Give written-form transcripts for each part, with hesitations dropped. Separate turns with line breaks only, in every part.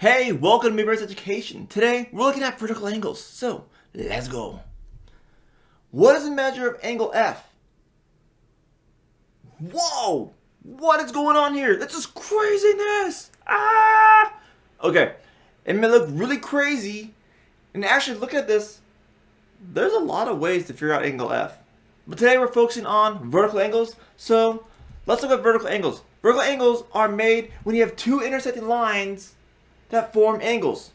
Hey, welcome to Midwest Education. Today, we're looking at vertical angles. So, let's go. What is the measure of angle F? Whoa! What is going on here? That's just craziness! Ah! Okay, it may look really crazy. And actually, look at this. There's a lot of ways to figure out angle F. But today, we're focusing on vertical angles. So, let's look at vertical angles. Vertical angles are made when you have two intersecting lines that form angles.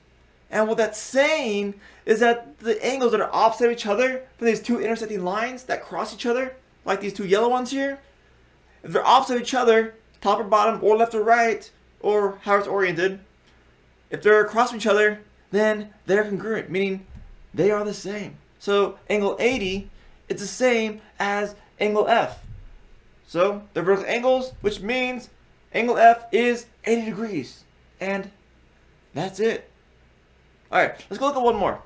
And what that's saying is that the angles that are opposite of each other for these two intersecting lines that cross each other, like these two yellow ones here, if they're opposite of each other, top or bottom or left or right, or how it's oriented, if they're across from each other, then they're congruent, meaning they are the same. So angle 80 is the same as angle F. So they're vertical angles, which means angle F is 80 degrees. And that's it. Alright, let's go look at one more.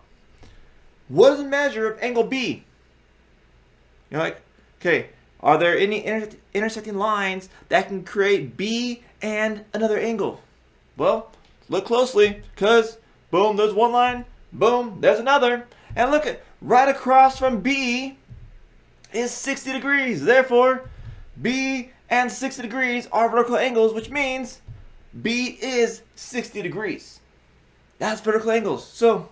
What is the measure of angle B? You're like, okay, are there any intersecting lines that can create B and another angle? Well, look closely, because boom, there's one line, boom, there's another. And look at, right across from B is 60 degrees. Therefore, B and 60 degrees are vertical angles, which means B is 60 degrees. That's vertical angles. So,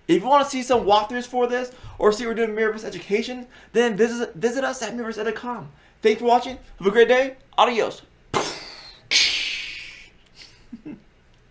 if you want to see some walkthroughs for this, or see what we're doing in Midwest Education, then visit us at midwest.com. Thanks for watching. Have a great day. Adios.